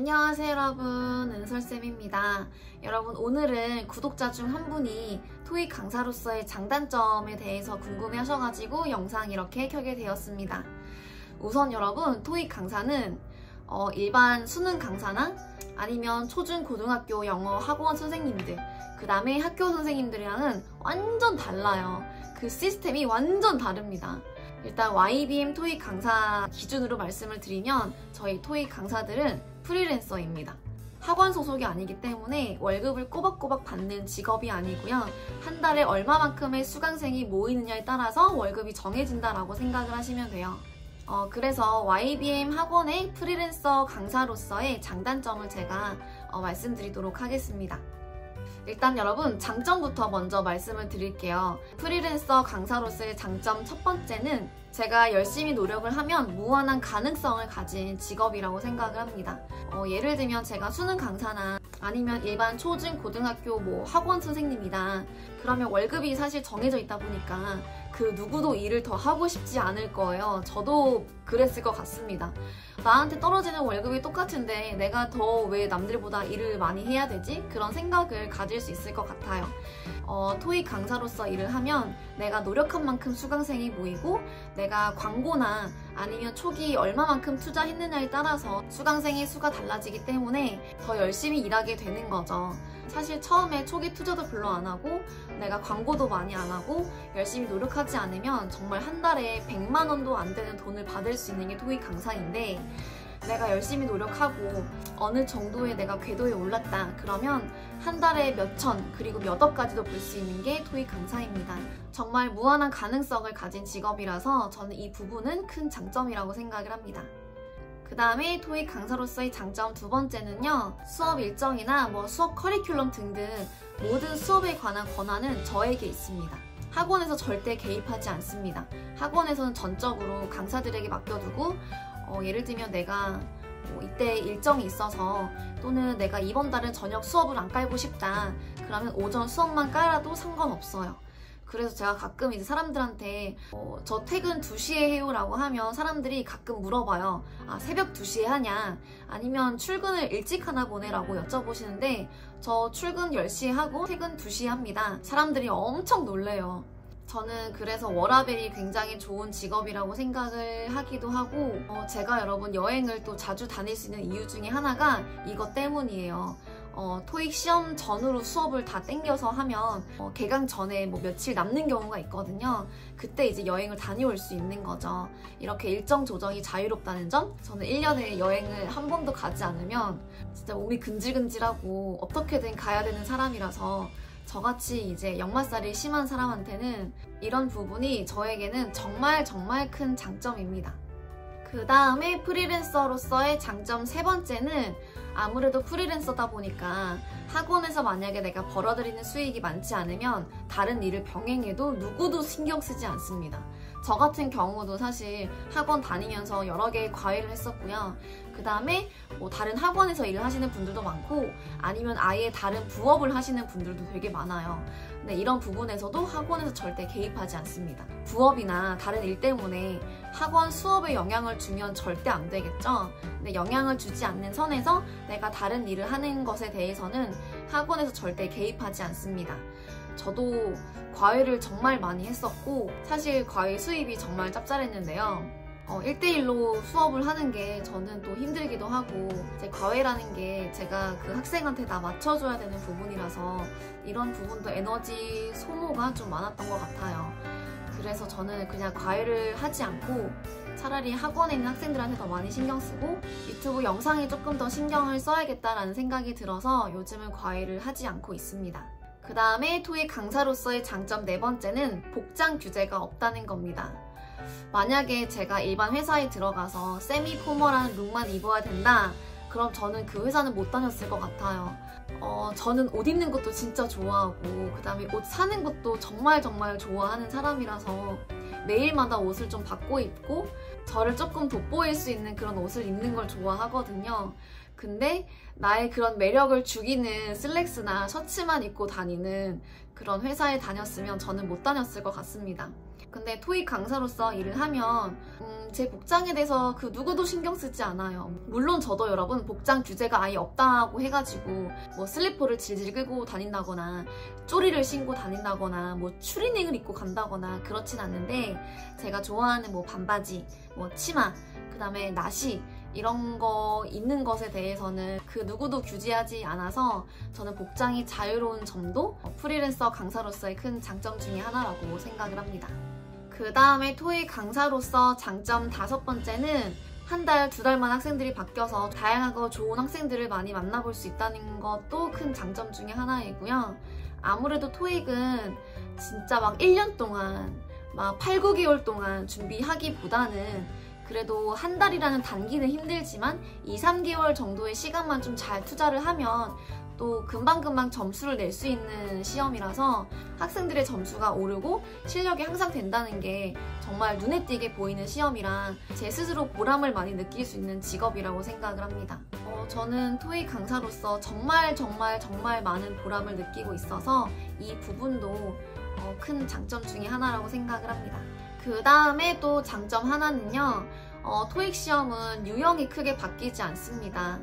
안녕하세요 여러분, 은설쌤입니다. 여러분, 오늘은 구독자 중 한 분이 토익 강사로서의 장단점에 대해서 궁금해 하셔가지고 영상 이렇게 켜게 되었습니다. 우선 여러분, 토익 강사는 일반 수능 강사나 아니면 초중 고등학교 영어 학원 선생님들, 그 다음에 학교 선생님들이랑은 완전 달라요. 그 시스템이 완전 다릅니다. 일단 YBM 토익 강사 기준으로 말씀을 드리면 저희 토익 강사들은 프리랜서입니다. 학원 소속이 아니기 때문에 월급을 꼬박꼬박 받는 직업이 아니고요. 한 달에 얼마만큼의 수강생이 모이느냐에 따라서 월급이 정해진다라고 생각을 하시면 돼요. 그래서 YBM 학원의 프리랜서 강사로서의 장단점을 제가 말씀드리도록 하겠습니다. 일단 여러분, 장점부터 먼저 말씀을 드릴게요. 프리랜서 강사로서의 장점 첫 번째는 제가 열심히 노력을 하면 무한한 가능성을 가진 직업이라고 생각을 합니다. 예를 들면 제가 수능 강사나 아니면 일반 초중 고등학교 학원 선생님이다. 그러면 월급이 사실 정해져 있다 보니까 그 누구도 일을 더 하고 싶지 않을 거예요. 저도 그랬을 것 같습니다. 나한테 떨어지는 월급이 똑같은데 내가 더 왜 남들보다 일을 많이 해야 되지? 그런 생각을 가질 수 있을 것 같아요. 토익 강사로서 일을 하면 내가 노력한 만큼 수강생이 모이고 내가 광고나 아니면 초기 얼마만큼 투자했느냐에 따라서 수강생의 수가 달라지기 때문에 더 열심히 일하게 되는 거죠. 사실 처음에 초기 투자도 별로 안 하고 내가 광고도 많이 안 하고 열심히 노력하지 않으면 정말 한 달에 100만 원도 안 되는 돈을 받을 수 있는 게 토익 강사인데, 내가 열심히 노력하고 어느 정도의 내가 궤도에 올랐다 그러면 한 달에 몇천 그리고 몇 억까지도 벌 수 있는 게 토익 강사입니다. 정말 무한한 가능성을 가진 직업이라서 저는 이 부분은 큰 장점이라고 생각을 합니다. 그 다음에 토익 강사로서의 장점 두 번째는요, 수업 일정이나 수업 커리큘럼 등등 모든 수업에 관한 권한은 저에게 있습니다. 학원에서 절대 개입하지 않습니다. 학원에서는 전적으로 강사들에게 맡겨두고 예를 들면 내가 이때 일정이 있어서 또는 내가 이번 달은 저녁 수업을 안 깔고 싶다 그러면 오전 수업만 깔아도 상관없어요. 그래서 제가 가끔 이제 사람들한테 저 퇴근 2시에 해요 라고 하면 사람들이 가끔 물어봐요. 새벽 2시에 하냐? 아니면 출근을 일찍 하나 보네? 라고 여쭤보시는데 저 출근 10시에 하고 퇴근 2시에 합니다. 사람들이 엄청 놀래요. 저는 그래서 워라밸이 굉장히 좋은 직업이라고 생각을 하기도 하고 제가 여러분 여행을 또 자주 다닐 수 있는 이유 중에 하나가 이것 때문이에요. 토익 시험 전후로 수업을 다 땡겨서 하면 개강 전에 며칠 남는 경우가 있거든요. 그때 이제 여행을 다녀올 수 있는 거죠. 이렇게 일정 조정이 자유롭다는 점? 저는 1년에 여행을 한 번도 가지 않으면 진짜 몸이 근질근질하고 어떻게든 가야 되는 사람이라서 저같이 이제 역마살이 심한 사람한테는 이런 부분이 저에게는 정말 큰 장점입니다. 그 다음에 프리랜서로서의 장점 세 번째는 아무래도 프리랜서다 보니까 학원에서 만약에 내가 벌어들이는 수익이 많지 않으면 다른 일을 병행해도 누구도 신경 쓰지 않습니다. 저 같은 경우도 사실 학원 다니면서 여러 개의 과외를 했었고요. 그 다음에 다른 학원에서 일을 하시는 분들도 많고 아니면 아예 다른 부업을 하시는 분들도 되게 많아요. 근데 이런 부분에서도 학원에서 절대 개입하지 않습니다. 부업이나 다른 일 때문에 학원 수업에 영향을 주면 절대 안 되겠죠. 근데 영향을 주지 않는 선에서 내가 다른 일을 하는 것에 대해서는 학원에서 절대 개입하지 않습니다. 저도 과외를 정말 많이 했었고 사실 과외 수입이 정말 짭짤했는데요. 1대1로 수업을 하는 게 저는 또 힘들기도 하고 제 과외라는 게 제가 그 학생한테 다 맞춰줘야 되는 부분이라서 이런 부분도 에너지 소모가 좀 많았던 것 같아요. 그래서 저는 그냥 과외를 하지 않고 차라리 학원에 있는 학생들한테 더 많이 신경 쓰고 유튜브 영상에 조금 더 신경을 써야겠다라는 생각이 들어서 요즘은 과외를 하지 않고 있습니다. 그 다음에 토익 강사로서의 장점 네 번째는 복장 규제가 없다는 겁니다. 만약에 제가 일반 회사에 들어가서 세미 포멀한 룩만 입어야 된다? 그럼 저는 그 회사는 못 다녔을 것 같아요. 저는 옷 입는 것도 진짜 좋아하고 그 다음에 옷 사는 것도 정말 좋아하는 사람이라서 매일마다 옷을 좀 바꿔 입고 저를 조금 돋보일 수 있는 그런 옷을 입는 걸 좋아하거든요. 근데 나의 그런 매력을 죽이는 슬랙스나 셔츠만 입고 다니는 그런 회사에 다녔으면 저는 못 다녔을 것 같습니다. 근데 토익 강사로서 일을 하면 제 복장에 대해서 그 누구도 신경 쓰지 않아요. 물론 저도 여러분 복장 규제가 아예 없다고 해가지고 뭐 슬리퍼를 질질 끌고 다닌다거나 쪼리를 신고 다닌다거나 뭐 추리닝을 입고 간다거나 그렇진 않는데, 제가 좋아하는 뭐 반바지, 뭐 치마, 그 다음에 나시 이런 거 입는 것에 대해서는 그 누구도 규제하지 않아서 저는 복장이 자유로운 점도 프리랜서 강사로서의 큰 장점 중에 하나라고 생각을 합니다. 그 다음에 토익 강사로서 장점 5번째는 한 달, 2달만 학생들이 바뀌어서 다양하고 좋은 학생들을 많이 만나볼 수 있다는 것도 큰 장점 중에 하나이고요. 아무래도 토익은 진짜 막 1년 동안 막 8, 9개월 동안 준비하기보다는 그래도 한 달이라는 단기는 힘들지만 2, 3개월 정도의 시간만 좀 잘 투자를 하면 또 금방금방 점수를 낼 수 있는 시험이라서 학생들의 점수가 오르고 실력이 항상 된다는 게 정말 눈에 띄게 보이는 시험이라 제 스스로 보람을 많이 느낄 수 있는 직업이라고 생각을 합니다. 저는 토익 강사로서 정말 많은 보람을 느끼고 있어서 이 부분도 큰 장점 중에 하나라고 생각을 합니다. 그 다음에 또 장점 하나는요, 토익 시험은 유형이 크게 바뀌지 않습니다.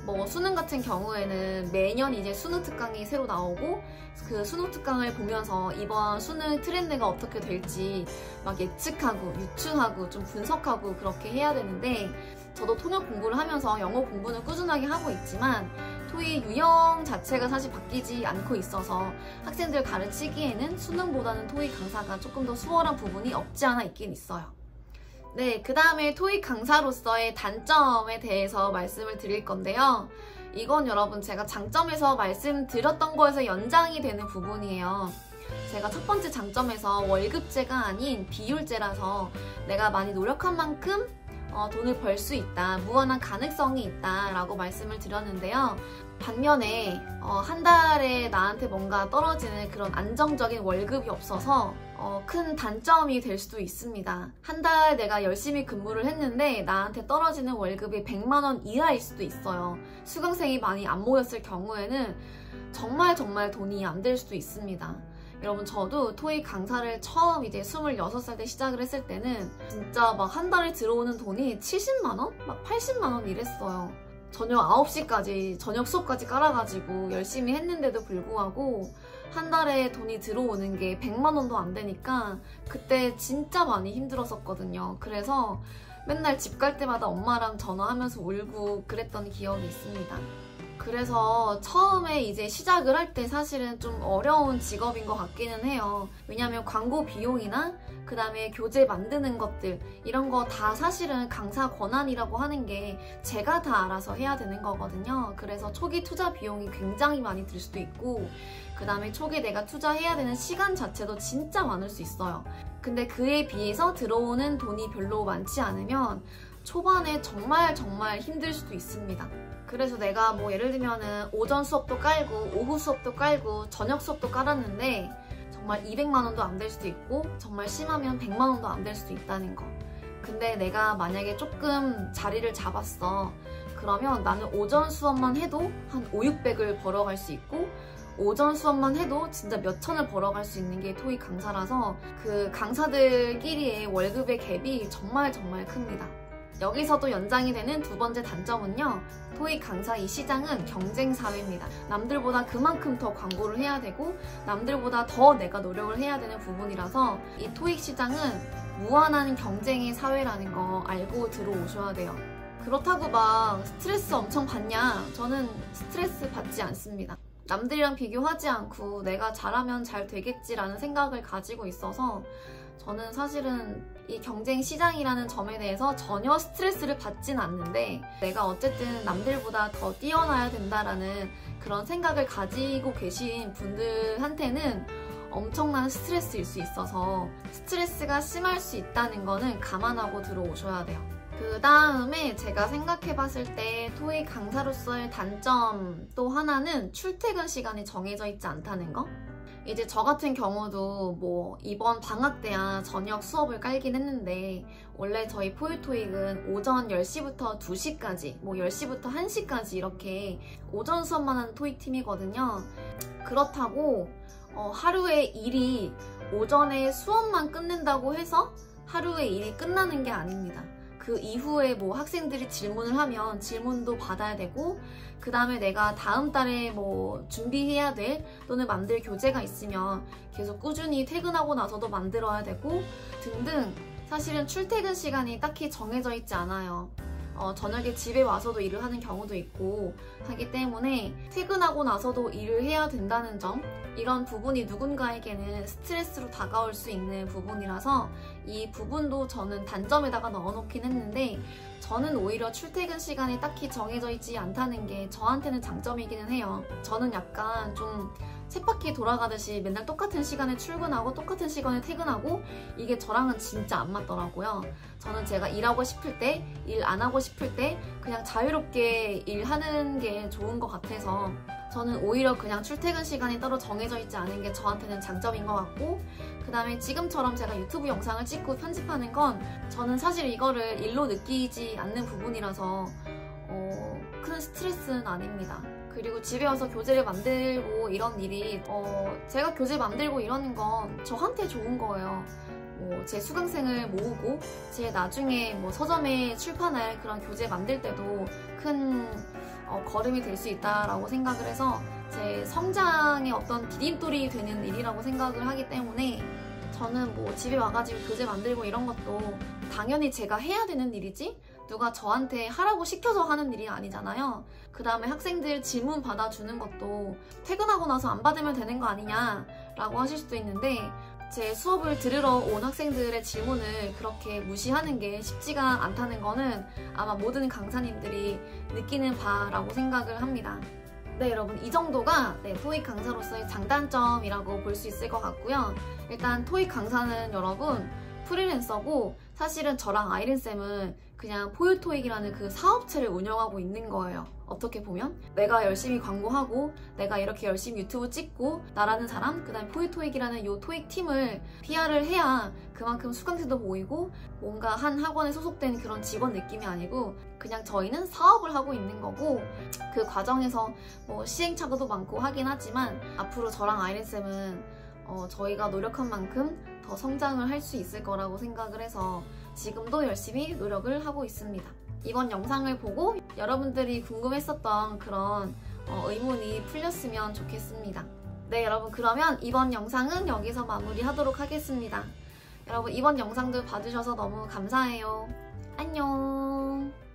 뭐 수능 같은 경우에는 매년 이제 수능 특강이 새로 나오고 그 수능 특강을 보면서 이번 수능 트렌드가 어떻게 될지 막 예측하고 유추하고 좀 분석하고 그렇게 해야 되는데, 저도 통역 공부를 하면서 영어 공부는 꾸준하게 하고 있지만 토익 유형 자체가 사실 바뀌지 않고 있어서 학생들 가르치기에는 수능보다는 토익 강사가 조금 더 수월한 부분이 없지 않아 있긴 있어요. 네, 그 다음에 토익 강사로서의 단점에 대해서 말씀을 드릴 건데요. 이건 여러분 제가 장점에서 말씀드렸던 거에서 연장이 되는 부분이에요. 제가 첫 번째 장점에서 월급제가 아닌 비율제라서 내가 많이 노력한 만큼 돈을 벌 수 있다, 무한한 가능성이 있다 라고 말씀을 드렸는데요. 반면에 한 달에 나한테 뭔가 떨어지는 그런 안정적인 월급이 없어서 큰 단점이 될 수도 있습니다. 한 달 내가 열심히 근무를 했는데 나한테 떨어지는 월급이 100만 원 이하일 수도 있어요. 수강생이 많이 안 모였을 경우에는 정말 돈이 안 될 수도 있습니다. 여러분, 저도 토익 강사를 처음 이제 26살 때 시작을 했을 때는 진짜 막 한 달에 들어오는 돈이 70만 원? 막 80만 원 이랬어요. 저녁 9시까지 저녁 수업까지 깔아가지고 열심히 했는데도 불구하고 한 달에 돈이 들어오는 게 100만 원도 안 되니까 그때 진짜 많이 힘들었었거든요. 그래서 맨날 집 갈 때마다 엄마랑 전화하면서 울고 그랬던 기억이 있습니다. 그래서 처음에 이제 시작을 할 때 사실은 좀 어려운 직업인 것 같기는 해요. 왜냐면 광고 비용이나 그 다음에 교재 만드는 것들 이런 거 다 사실은 강사 권한이라고 하는 게 제가 다 알아서 해야 되는 거거든요. 그래서 초기 투자 비용이 굉장히 많이 들 수도 있고 그 다음에 초기 내가 투자해야 되는 시간 자체도 진짜 많을 수 있어요. 근데 그에 비해서 들어오는 돈이 별로 많지 않으면 초반에 정말 힘들 수도 있습니다. 그래서 내가 뭐 예를 들면은 오전 수업도 깔고 오후 수업도 깔고 저녁 수업도 깔았는데 정말 200만 원도 안 될 수도 있고 정말 심하면 100만 원도 안 될 수도 있다는 거. 근데 내가 만약에 조금 자리를 잡았어. 그러면 나는 오전 수업만 해도 한 5, 600을 벌어갈 수 있고 오전 수업만 해도 진짜 몇 천을 벌어갈 수 있는 게 토익 강사라서 그 강사들끼리의 월급의 갭이 정말 큽니다. 여기서도 연장이 되는 두 번째 단점은요, 토익 강사 이 시장은 경쟁 사회입니다. 남들보다 그만큼 더 광고를 해야 되고 남들보다 더 내가 노력을 해야 되는 부분이라서 이 토익 시장은 무한한 경쟁의 사회라는 거 알고 들어오셔야 돼요. 그렇다고 막 스트레스 엄청 받냐? 저는 스트레스 받지 않습니다. 남들이랑 비교하지 않고 내가 잘하면 잘 되겠지라는 생각을 가지고 있어서 저는 사실은 이 경쟁 시장이라는 점에 대해서 전혀 스트레스를 받진 않는데 내가 어쨌든 남들보다 더 뛰어나야 된다라는 그런 생각을 가지고 계신 분들한테는 엄청난 스트레스일 수 있어서 스트레스가 심할 수 있다는 거는 감안하고 들어오셔야 돼요. 그 다음에 제가 생각해봤을 때 토익 강사로서의 단점 또 하나는 출퇴근 시간이 정해져 있지 않다는 거? 이제 저 같은 경우도 뭐 이번 방학 때야 저녁 수업을 깔긴 했는데 원래 저희 포유토익은 오전 10시부터 2시까지 뭐 10시부터 1시까지 이렇게 오전 수업만 하는 토익 팀이거든요. 그렇다고 하루에 일이 오전에 수업만 끝낸다고 해서 하루에 일이 끝나는 게 아닙니다. 그 이후에 뭐 학생들이 질문을 하면 질문도 받아야 되고, 그 다음에 내가 다음 달에 뭐 준비해야 될 또는 만들 교재가 있으면 계속 꾸준히 퇴근하고 나서도 만들어야 되고 등등. 사실은 출퇴근 시간이 딱히 정해져 있지 않아요. 저녁에 집에 와서도 일을 하는 경우도 있고 하기 때문에 퇴근하고 나서도 일을 해야 된다는 점, 이런 부분이 누군가에게는 스트레스로 다가올 수 있는 부분이라서 이 부분도 저는 단점에다가 넣어놓긴 했는데, 저는 오히려 출퇴근 시간이 딱히 정해져 있지 않다는 게 저한테는 장점이기는 해요. 저는 약간 좀 쳇바퀴 돌아가듯이 맨날 똑같은 시간에 출근하고 똑같은 시간에 퇴근하고, 이게 저랑은 진짜 안 맞더라고요. 저는 제가 일하고 싶을 때, 일 안 하고 싶을 때 그냥 자유롭게 일하는 게 좋은 것 같아서 저는 오히려 그냥 출퇴근 시간이 따로 정해져 있지 않은 게 저한테는 장점인 것 같고, 그 다음에 지금처럼 제가 유튜브 영상을 찍고 편집하는 건 저는 사실 이거를 일로 느끼지 않는 부분이라서 큰 스트레스는 아닙니다. 그리고 집에 와서 교재를 만들고 이런 일이 제가 교재 만들고 이러는 건 저한테 좋은 거예요. 제 수강생을 모으고 제 나중에 뭐 서점에 출판할 그런 교재 만들 때도 큰 걸음이 될 수 있다라고 생각을 해서 제 성장의 어떤 디딤돌이 되는 일이라고 생각을 하기 때문에, 저는 뭐 집에 와가지고 교재 만들고 이런 것도 당연히 제가 해야 되는 일이지 누가 저한테 하라고 시켜서 하는 일이 아니잖아요. 그 다음에 학생들 질문 받아주는 것도 퇴근하고 나서 안 받으면 되는 거 아니냐 라고 하실 수도 있는데, 제 수업을 들으러 온 학생들의 질문을 그렇게 무시하는 게 쉽지가 않다는 거는 아마 모든 강사님들이 느끼는 바라고 생각을 합니다. 네, 여러분, 이 정도가 토익 강사로서의 장단점이라고 볼 수 있을 것 같고요. 일단 토익 강사는 여러분 프리랜서고, 사실은 저랑 아이린쌤은 그냥 포유토익이라는 그 사업체를 운영하고 있는 거예요. 어떻게 보면 내가 열심히 광고하고 내가 이렇게 열심히 유튜브 찍고 나라는 사람, 그 다음에 포유토익이라는 요 토익 팀을 PR을 해야 그만큼 수강생도 모이고 뭔가 한 학원에 소속된 그런 직원 느낌이 아니고 그냥 저희는 사업을 하고 있는 거고, 그 과정에서 뭐 시행착오도 많고 하긴 하지만 앞으로 저랑 아이린쌤은 저희가 노력한 만큼 더 성장을 할 수 있을 거라고 생각을 해서 지금도 열심히 노력을 하고 있습니다. 이번 영상을 보고 여러분들이 궁금했었던 그런 의문이 풀렸으면 좋겠습니다. 네, 여러분, 그러면 이번 영상은 여기서 마무리하도록 하겠습니다. 여러분, 이번 영상도 봐주셔서 너무 감사해요. 안녕.